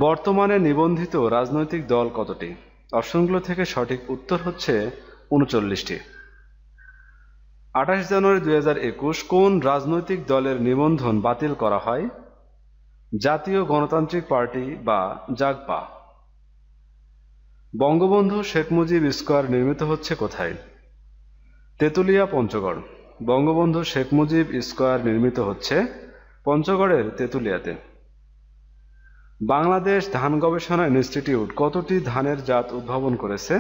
বর্তমানে নিবন্ধিত রাজনৈতিক দল কতটি? অপশনগুলো থেকে সঠিক উত্তর হচ্ছে ৩৯টি। ২৮ জানুয়ারি ২০২১ কোন রাজনৈতিক দলের নিবন্ধন বাতিল করা হয়? জাতীয় গণতান্ত্রিক পার্টি বা জাগপা। বঙ্গবন্ধু শেখ মুজিব স্কয়ার নির্মিত হচ্ছে কোথায়? তেঁতুলিয়া, পঞ্চগড়। বঙ্গবন্ধু শেখ মুজিব স্কয়ার নির্মিত হচ্ছে পঞ্চগড়ের তেঁতুলিয়াতে। বাংলাদেশ ধান গবেষণা ইনস্টিটিউট কতটি ধানের জাত উদ্ভাবন করেছে?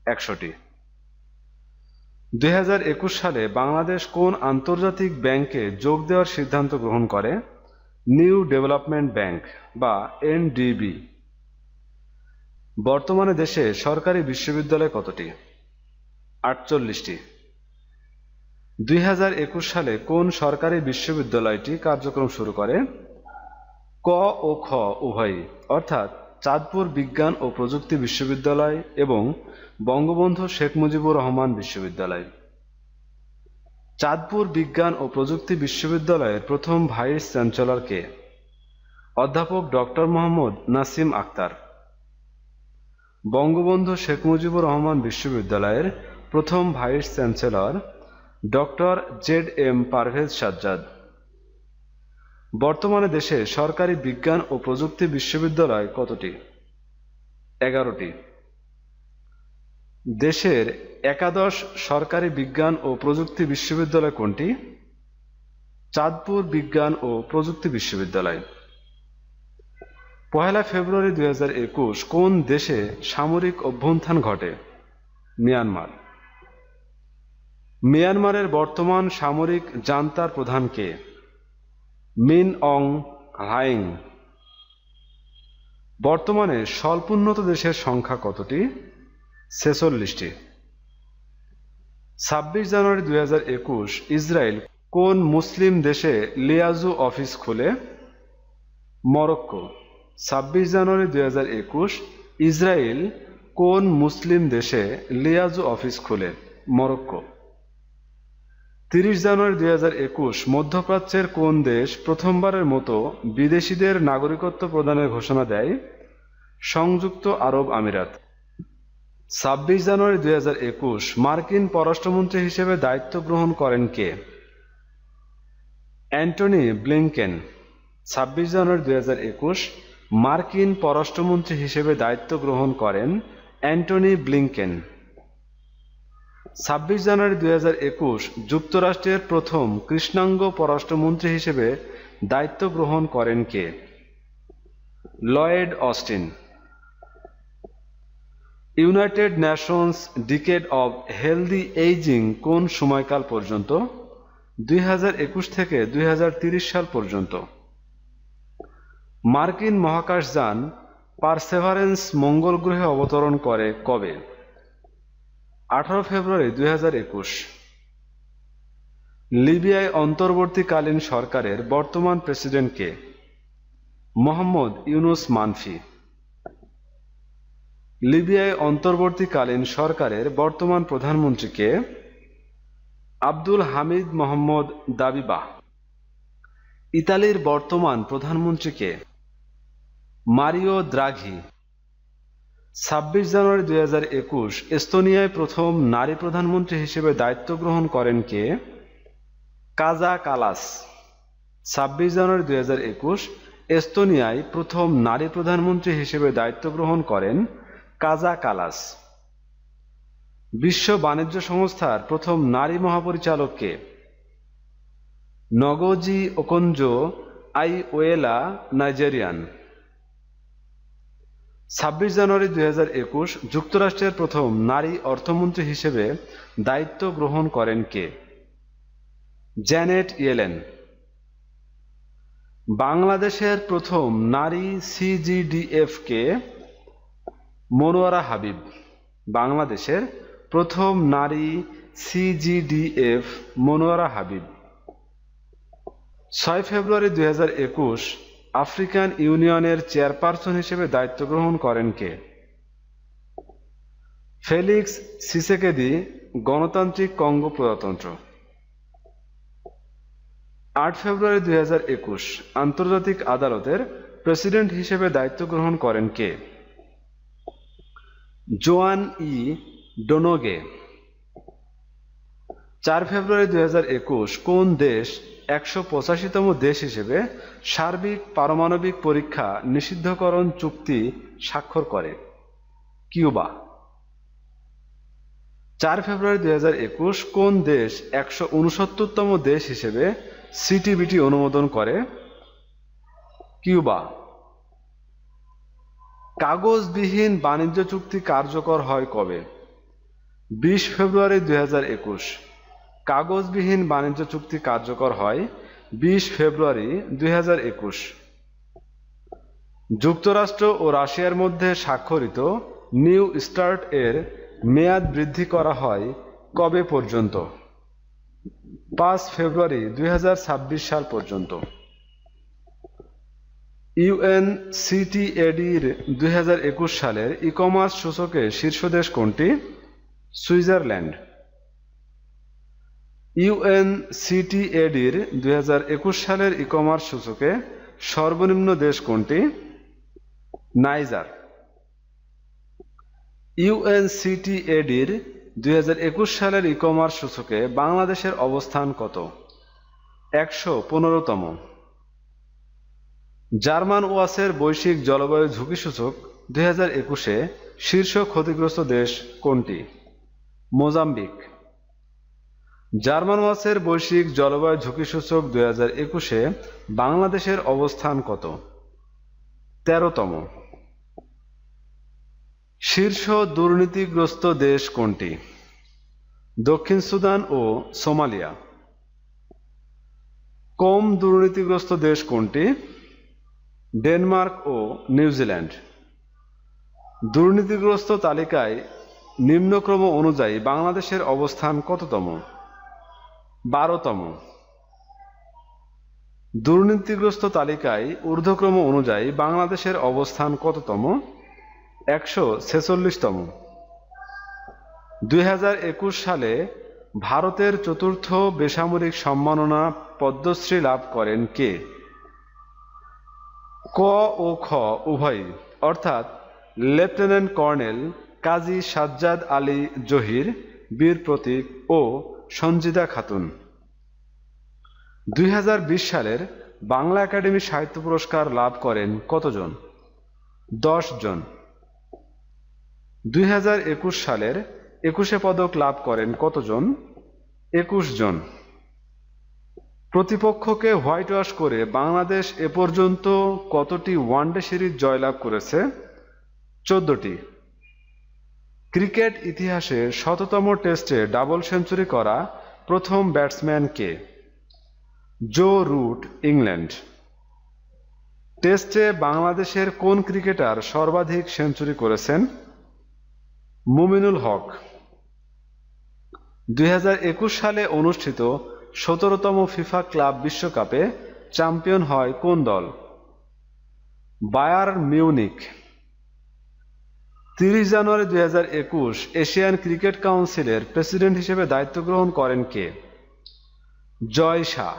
১০০টি। ২০২১ সালে বাংলাদেশ কোন আন্তর্জাতিক ব্যাংকে যোগ দেওয়ার সিদ্ধান্ত গ্রহণ করে? নিউ ডেভেলপমেন্ট ব্যাংক বা এনডিবি। বর্তমানে দেশে সরকারি বিশ্ববিদ্যালয় কতটি? ৪৮টি। ২০২১ সালে কোন সরকারি বিশ্ববিদ্যালয়টি কার্যক্রম শুরু করে? ক ও খ উভয়ই, অর্থাৎ চাঁদপুর বিজ্ঞান ও প্রযুক্তি বিশ্ববিদ্যালয় এবং বঙ্গবন্ধু শেখ মুজিবুর রহমান বিশ্ববিদ্যালয়। চাঁদপুর বিজ্ঞান ও প্রযুক্তি বিশ্ববিদ্যালয়ের প্রথম ভাইস চ্যান্সেলর কে? অধ্যাপক ডক্টর মোহাম্মদ নাসিম আক্তার। বঙ্গবন্ধু শেখ মুজিবুর রহমান বিশ্ববিদ্যালয়ের প্রথম vice chancellor doctor Z M. Parvez Sajjad. বর্তমানে দেশে সরকারি বিজ্ঞান ও প্রযুক্তি বিশ্ববিদ্যালয় কতটি? ১১টি। দেশের একাদশ সরকারি বিজ্ঞান ও প্রযুক্তি বিশ্ববিদ্যালয় কোনটি? চাঁদপুর বিজ্ঞান ও প্রযুক্তি বিশ্ববিদ্যালয়। ১ ফেব্রুয়ারি ২০২১ কোন দেশে সামরিক অভ্যুত্থান ঘটে? মিয়ানমার। মিয়ানমারের বর্তমান সামরিক জান্তার প্রধান কে? মিন অং হ্লাইং। বর্তমানে স্বল্পোন্নত দেশের সংখ্যা কতটি? ৪৬টি। ২৬ জানুয়ারি ২০২১ ইসরায়েল কোন মুসলিম দেশে লিয়াজু অফিস খোলে? মরক্কো। ২৬ জানুয়ারি ২০২১ ইসরায়েল কোন মুসলিম দেশে লিয়াজু অফিস খোলে? মরক্কো। ৩০ জানুয়ারি ২০২১ মধ্যপ্রাচ্যের কোন দেশ প্রথমবারের মতো বিদেশিদের নাগরিকত্ব প্রদানের ঘোষণা দেয়? সংযুক্ত আরব আমিরাত। ২৬ জানুয়ারি ২০২১ মার্কিন পররাষ্ট্রমন্ত্রী হিসেবে দায়িত্ব গ্রহণ করেন কে? Antony Blinken. ২৬ জানুয়ারি ২০২১ মার্কিন পররাষ্ট্রমন্ত্রী হিসেবে দায়িত্ব গ্রহণ করেন অ্যান্টনি ব্লিংকেন। ২৬ জানুয়ারি ২০২১ যুক্তরাষ্ট্রের প্রথম কৃষ্ণাঙ্গ পররাষ্ট্রমন্ত্রী হিসেবে দায়িত্ব গ্রহণ করেন কে? Lloyd Austin. United Nations decade of healthy ageing কোন সময়কাল পর্যন্ত? ২০২১ থেকে ২০৩০ সাল পর্যন্ত। মার্কিন মহাকাশযান পারসেভারেন্স মঙ্গল গ্রহে অবতরণ করে কবে? ১৮ ফেব্রুয়ারি ২০২১। লিবিয়ায় অন্তর্বর্তীকালীন সরকারের বর্তমান প্রেসিডেন্ট কে? মোহাম্মদ ইউনুস মানফি। লিবিয়ায় অন্তর্বর্তীকালীন সরকারের বর্তমান প্রধানমন্ত্রী কে? আব্দুল হামিদ মোহাম্মদ দাবিবা। ইতালির বর্তমান প্রধানমন্ত্রী কে? Mario Draghi. ২৬ জানুয়ারি ২০২১ এস্তোনিয়ায় প্রথম নারী প্রধানমন্ত্রী হিসেবে দায়িত্ব গ্রহণ করেন কে? কাজা কালাস। ২৬ জানুয়ারি ২০২১ এস্তোনিয়ায় প্রথম নারী প্রধানমন্ত্রী হিসেবে দায়িত্ব গ্রহণ করেন কাজা কালাস। বিশ্ব বাণিজ্য সংস্থার প্রথম নারী মহাপরিচালক কে? Ngozi ওকনজো আইওয়েলা, Nigerian. ২৬ জানুয়ারি ২০২১ যুক্তরাষ্ট্রের প্রথম নারী অর্থমন্ত্রী হিসেবে দায়িত্ব গ্রহণ করেন কে? Janet Yellen. বাংলাদেশের প্রথম নারী সিজিডিএফ কে? মনোয়ারা হাবিব। বাংলাদেশের প্রথম নারী সিজিডিএফ মনোয়ারা হাবিব। ৬ ফেব্রুয়ারি ২০২১ আফ্রিকান ইউনিয়নের চেয়ারপারসন হিসেবে দায়িত্ব গ্রহণ করেন কে? ফেলিক্স সিসেকেদি, গণতান্ত্রিক কঙ্গো প্রজাতন্ত্র। ৮ ফেব্রুয়ারি ২০২১ আন্তর্জাতিক আদালতের প্রেসিডেন্ট হিসেবে দায়িত্ব গ্রহণ করেন কে? জোয়ান ই ডোনোগে। 4 ফেব্রুয়ারি 2021 কোন দেশ 185তম দেশ হিসেবে সার্বিক পারমাণবিক পরীক্ষা নিষিদ্ধকরণ চুক্তি স্বাক্ষর করে? কিউবা। 4 ফেব্রুয়ারি 2021 কোন দেশ 169তম দেশ হিসেবে সিটিবিটি অনুমোদন করে? কিউবা। কাগজবিহীন বাণিজ্য চুক্তি কার্যকর হয় কবে? 20 ফেব্রুয়ারি 2021 কাগজবিহীন বাণিজ্য চুক্তি কার্যকর হয় 20 ফেব্রুয়ারি 2021। যুক্তরাষ্ট্র ও রাশিয়ার মধ্যে স্বাক্ষরিত নিউ স্টার্ট এর মেয়াদ বৃদ্ধি করা হয় কবে পর্যন্ত? 5 ফেব্রুয়ারি 2026 সাল পর্যন্ত। ইউএনসিটিএডির 2021 সালের ই-কমার্স সূচকে শীর্ষ দেশ কোনটি? সুইজারল্যান্ড। ইউএনসিটিএডির 2021 সালের ই-কমার্স সূচকে সর্বনিম্ন দেশ কোনটি? নাইজার। ইউএনসিটিএডির 2021 সালের ই-কমার্স সূচকে বাংলাদেশের অবস্থান কত? 115তম। জার্মান ওয়াচের বৈশ্বিক জলবায়ু ঝুঁকি সূচক 2021-এ শীর্ষ ক্ষতিগ্রস্ত দেশ কোনটি? মোজাম্বিক। জার্মান ওয়াচের বৈশ্বিক জলবায়ু ঝুঁকি সূচক 2021-এ বাংলাদেশের অবস্থান কত? 13তম। শীর্ষ দুর্নীতিগ্রস্ত দেশ কোনটি? দক্ষিণ সুদান ও সোমালিয়া। কম দুর্নীতিগ্রস্ত দেশ কোনটি? ডেনমার্ক ও নিউজিল্যান্ড। দুর্নীতিগ্রস্ত তালিকায় নিম্নক্রম অনুযায়ী বাংলাদেশের অবস্থান কততম? 12তম। দুর্নীতিগ্রস্ত তালিকায় ঊর্ধ্বক্রম অনুযায়ী বাংলাদেশের অবস্থান কততম? 146তম। 2021 সালে ভারতের চতুর্থ বেসামরিক সম্মাননা পদ্মশ্রী লাভ করেন কে? ক ও খ উভয়ই, অর্থাৎ লেফটেন্যান্ট কর্নেল কাজী সাজ্জাদ আলী জহির, বীর প্রতীক ও সঞ্জিদা খাতুন। 2020 সালের বাংলা একাডেমি সাহিত্য পুরস্কার লাভ করেন কতজন? 10 জন। 2021 সালের 21শে পদক লাভ করেন কতজন? 21 জন। প্রতিপক্ষকে হোয়াইট ওয়াশ করে বাংলাদেশ এ পর্যন্ত কতটি ওয়ানডে সিরিজ জয়লাভ করেছে? 14টি। ক্রিকেট ইতিহাসে শততম টেস্টে ডাবল সেঞ্চুরি করা প্রথম ব্যাটসম্যান কে? Joe Root, England. টেস্টে বাংলাদেশের কোন ক্রিকেটার সর্বাধিক সেঞ্চুরি করেছেন? মুমিনুল হক। 2021 সালে অনুষ্ঠিত 17তম ফিফা ক্লাব বিশ্বকাপে চ্যাম্পিয়ন হয় কোন দল? Bayern Munich. 30 জানুয়ারি 2021 এশিয়ান ক্রিকেট কাউন্সিলের প্রেসিডেন্ট হিসেবে দায়িত্ব গ্রহণ করেন কে? জয় শাহ।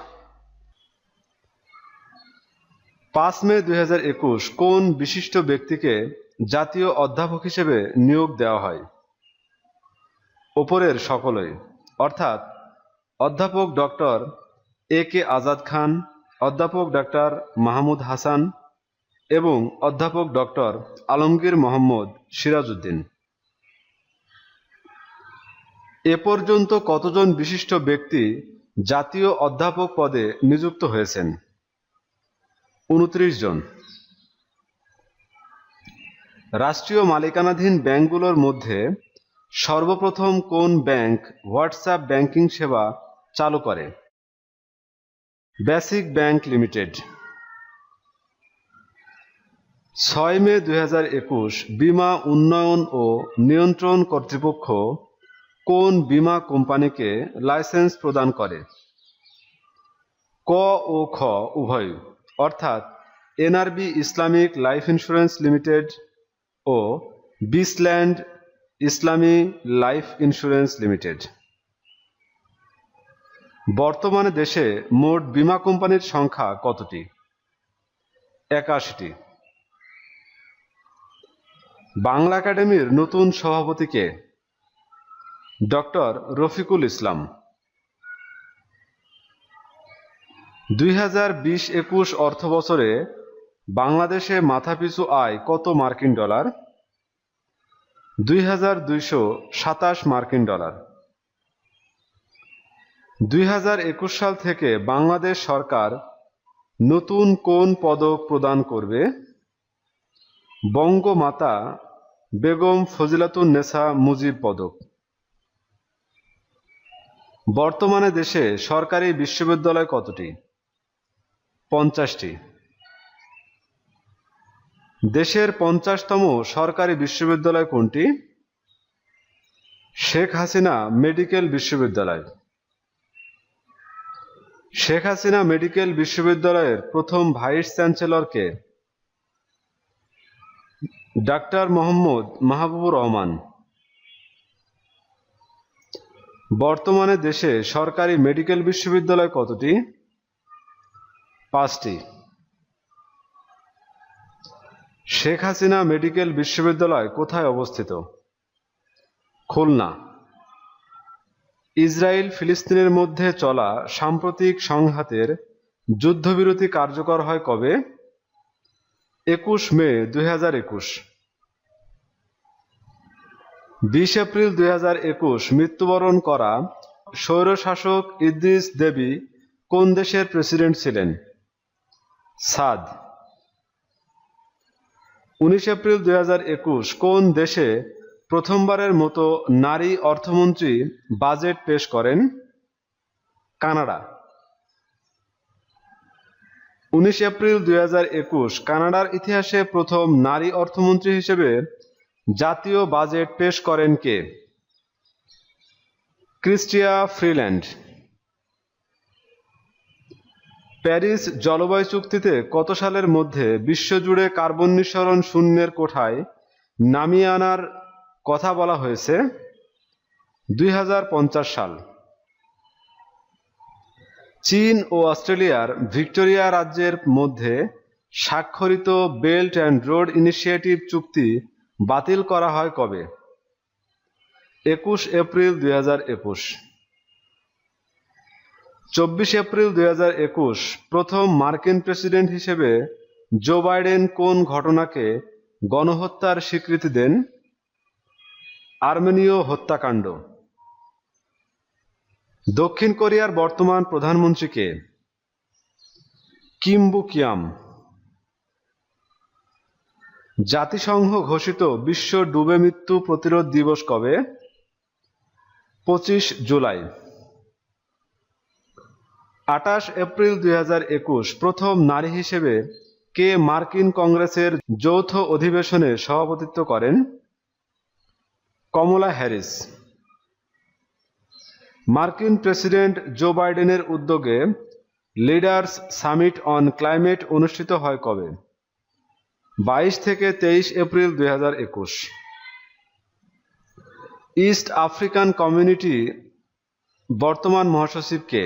5 মে 2021 কোন বিশিষ্ট ব্যক্তিকে জাতীয় অধ্যাপক হিসেবে নিয়োগ দেওয়া হয়? ওপরের সকলেই, অর্থাৎ অধ্যাপক ডক্টর এ কে আজাদ খান, অধ্যাপক ডক্টর মাহমুদ হাসান এবং অধ্যাপক ডক্টর আলমগীর মোহাম্মদ সিরাজউদ্দিন। এ পর্যন্ত কতজন বিশিষ্ট ব্যক্তি জাতীয় অধ্যাপক পদে নিযুক্ত হয়েছেন? 29 জন। রাষ্ট্রীয় মালিকানাধীন ব্যাংকগুলোর মধ্যে সর্বপ্রথম কোন ব্যাংক হোয়াটসঅ্যাপ ব্যাংকিং সেবা চালু করে? Basic bank limited. 6 মে 2021 বীমা উন্নয়ন ও নিয়ন্ত্রণ কর্তৃপক্ষ কোন বীমা কোম্পানিকে লাইসেন্স প্রদান করে? ক ও খ উভয়, অর্থাৎ NRB Islamic life insurance limited ও বিসল্যান্ড ইসলামী লাইফ ইন্স্যুরেন্স লিমিটেড। বর্তমানে দেশে মোট বীমা কোম্পানির সংখ্যা কতটি? 81টি। বাংলা একাডেমির নতুন সভাপতি কে? ডক্টর রফিকুল ইসলাম। 2020-21 অর্থবছরে বাংলাদেশে মাথাপিছু আয় কত মার্কিন ডলার? 2227 মার্কিন ডলার। 2021 সাল থেকে বাংলাদেশ সরকার নতুন কোন পদক প্রদান করবে? বঙ্গমাতা বেগম ফজিলাতুন্নেছা মুজিব পদক। বর্তমানে দেশে সরকারি বিশ্ববিদ্যালয় কতটি? 50টি। দেশের 50তম সরকারি বিশ্ববিদ্যালয় কোনটি? শেখ হাসিনা মেডিকেল বিশ্ববিদ্যালয়। শেখ হাসিনা মেডিকেল বিশ্ববিদ্যালয়ের প্রথম ভাইস চ্যান্সেলর কে? ডাক্তার মোহাম্মদ মাহবুবুর রহমান। বর্তমানে দেশে সরকারি মেডিকেল বিশ্ববিদ্যালয় কতটি? 5টি। শেখ হাসিনা মেডিকেল বিশ্ববিদ্যালয় কোথায় অবস্থিত? খুলনা। ইসরায়েল ফিলিস্তিনের মধ্যে চলা সাম্প্রতিক সংঘাতের যুদ্ধবিরতি কার্যকর হয় কবে? 21 মে 2021। 20 এপ্রিল 2021 মৃত্যুবরণ করা স্বৈরশাসক ইদ্রিস দেবী কোন দেশের প্রেসিডেন্ট ছিলেন? সাদ। 19 এপ্রিল 2021 কোন দেশে প্রথমবারের মতো নারী অর্থমন্ত্রী বাজেট পেশ করেন? কানাডা। 19 এপ্রিল 2021 কানাডার ইতিহাসে প্রথম নারী অর্থমন্ত্রী হিসেবে জাতীয় বাজেট পেশ করেন কে? Chrystia Freeland. প্যারিস জলবায়ু চুক্তিতে কত সালের মধ্যে বিশ্বজুড়ে কার্বন নিঃসরণ শূন্যের কোঠায় নামিয়ে আনার কথা বলা হয়েছে? 2050 সাল। চীন ও অস্ট্রেলিয়ার ভিক্টোরিয়া রাজ্যের মধ্যে স্বাক্ষরিত বেল্ট অ্যান্ড রোড ইনিশিয়েটিভ চুক্তি বাতিল করা হয় কবে? 21 এপ্রিল 2021। 24 এপ্রিল 2021 প্রথম মার্কিন প্রেসিডেন্ট হিসেবে জো বাইডেন কোন ঘটনাকে গণহত্যার স্বীকৃতি দেন? আর্মেনীয় হত্যাকাণ্ড। দক্ষিণ কোরিয়ার বর্তমান প্রধানমন্ত্রী কে? কিম বু কিয়াম। জাতিসংঘ ঘোষিত বিশ্ব ডুবে মৃত্যু প্রতিরোধ দিবস কবে? 25 জুলাই। 28 এপ্রিল 2021 প্রথম নারী হিসেবে কে মার্কিন কংগ্রেসের যৌথ অধিবেশনে সভাপতিত্ব করেন? কমলা হ্যারিস। মার্কিন প্রেসিডেন্ট জো বাইডেনের উদ্যোগে লিডার্স সামিট অন ক্লাইমেট অনুষ্ঠিত হয় কবে? 22 থেকে 23 এপ্রিল 2021। ইস্ট আফ্রিকান কমিউনিটি বর্তমান মহাসচিব কে?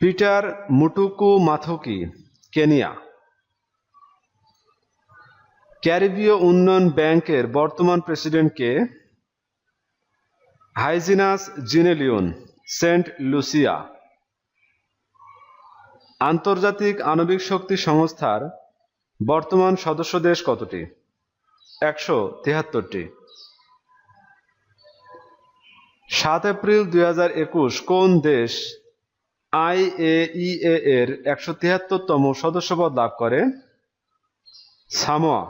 Peter মুটুকু মাথুকি, Kenya. ক্যারিবীয় উন্নয়ন ব্যাংকের বর্তমান প্রেসিডেন্ট কে? হাইজিনাস জিনেলিয়ন, সেন্ট লুসিয়া। আন্তর্জাতিক আণবিক শক্তি সংস্থার বর্তমান সদস্য দেশ কতটি? 173টি। 7 এপ্রিল 2021 কোন দেশ IAEA এর 173তম সদস্যপদ লাভ করে? সামোয়া।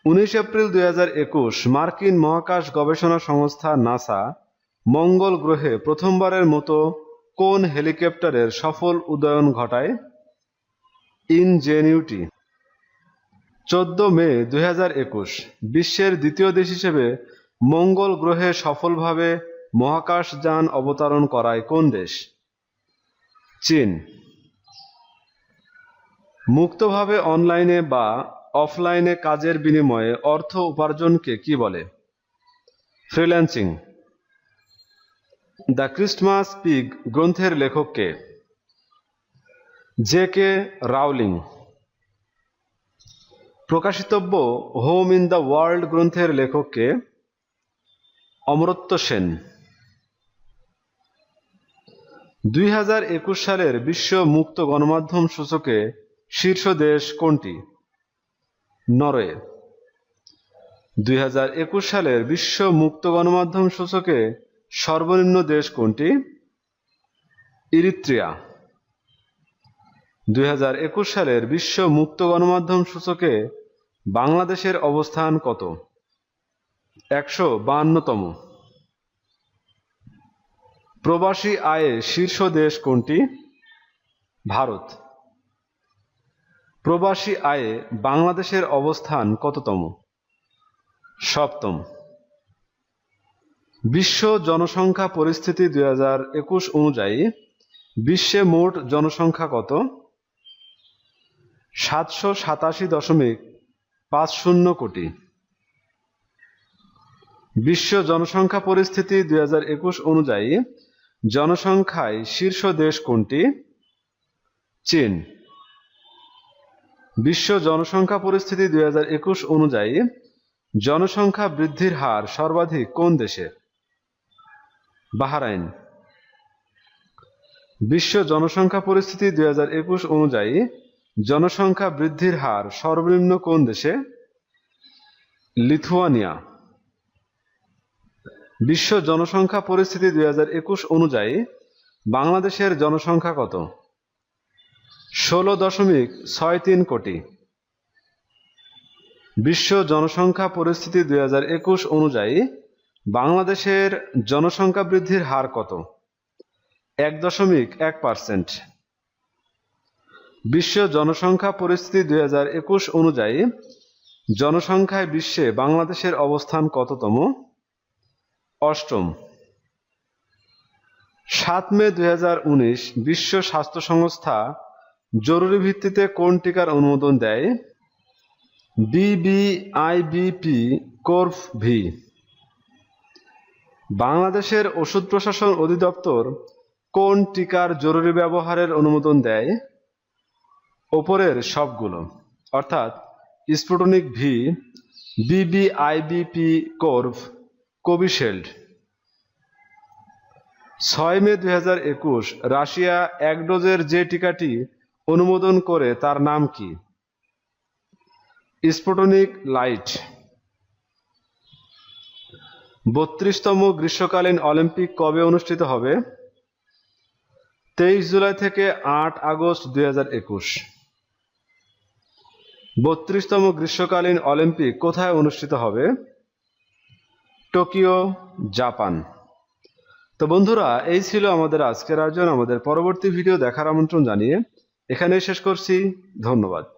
19 এপ্রিল 2021 মার্কিন মহাকাশ গবেষণা সংস্থা নাসা মঙ্গল গ্রহে প্রথমবারের মতো কোন হেলিকপ্টারের সফল উড্ডয়ন ঘটায়? ইনজেনিউটি। 14 মে 2021 বিশ্বের দ্বিতীয় দেশ হিসেবে মঙ্গল গ্রহে সফলভাবে মহাকাশযান অবতরণ করায় কোন দেশ? চীন। মুক্তভাবে অনলাইনে বা অফলাইনে কাজের বিনিময়ে অর্থ উপার্জনকে কি বলে? ফ্রিল্যান্সিং। দ্য ক্রিস্টমাস পিগ গ্রন্থের লেখক কে? জে.কে. রাউলিং। প্রকাশিতব্য হোম ইন দ্য ওয়ার্ল্ড গ্রন্থের লেখককে? অমর্ত্য সেন। 2021 সালের বিশ্ব মুক্ত গণমাধ্যম সূচকে শীর্ষ দেশ কোনটি? নরওয়ে। 2021 সালের বিশ্ব মুক্ত গণমাধ্যম সূচকে সর্বনিম্ন দেশ কোনটি? ইরিত্রিয়া। 2021 সালের বিশ্ব মুক্ত গণমাধ্যম সূচকে বাংলাদেশের অবস্থান কত? 152তম। প্রবাসী আয়ে শীর্ষ দেশ কোনটি? ভারত। প্রবাসী আয়ে বাংলাদেশের অবস্থান কততম? 7ম। বিশ্ব জনসংখ্যা পরিস্থিতি 2021 অনুযায়ী বিশ্বে মোট জনসংখ্যা কত? 787.50 কোটি। বিশ্ব জনসংখ্যা পরিস্থিতি 2021 অনুযায়ী জনসংখ্যায় শীর্ষ দেশ কোনটি? চীন। বিশ্ব জনসংখ্যা পরিস্থিতি 2021 অনুযায়ী জনসংখ্যা বৃদ্ধির হার সর্বাধিক কোন দেশে? বাহরাইন। বিশ্ব জনসংখ্যা পরিস্থিতি 2021 অনুযায়ী জনসংখ্যা বৃদ্ধির হার সর্বনিম্ন কোন দেশে? লিথুয়ানিয়া। বিশ্ব জনসংখ্যা পরিস্থিতি 2021 অনুযায়ী বাংলাদেশের জনসংখ্যা কত? 16.63 কোটি। বিশ্ব জনসংখ্যা পরিস্থিতি 2021 অনুযায়ী বাংলাদেশের জনসংখ্যা বৃদ্ধির হার কত? 1.1%। বিশ্ব জনসংখ্যা পরিস্থিতি 2021 অনুযায়ী জনসংখ্যায় বিশ্বে বাংলাদেশের অবস্থান কততম? 8ম। 7 মে 2019 বিশ্ব স্বাস্থ্য সংস্থা জরুরি ভিত্তিতে কোন টিকার অনুমোদন দেয়? BBIBP CorV V. বাংলাদেশের ওষুধ প্রশাসন অধিদপ্তর কোন টিকার জরুরি ব্যবহারের অনুমোদন দেয়? ওপরের সবগুলো, অর্থাৎ স্পুটনিক ভি, BBIBP কোর্ভ, কোভিশিল্ড। 6 মে 2021 রাশিয়া 1 ডোজের যে টিকাটি অনুমোদন করে তার নাম কি? Sputnik light. 32তম গ্রীষ্মকালীন অলিম্পিক কবে অনুষ্ঠিত হবে? 23 জুলাই থেকে 8 আগস্ট 2021। 32তম গ্রীষ্মকালীন অলিম্পিক কোথায় অনুষ্ঠিত হবে? Tokyo, Japan. তো বন্ধুরা, এই ছিল আমাদের আজকের আয়োজন। আমাদের পরবর্তী ভিডিও দেখার আমন্ত্রণ জানিয়ে এখানেই শেষ করছি। ধন্যবাদ।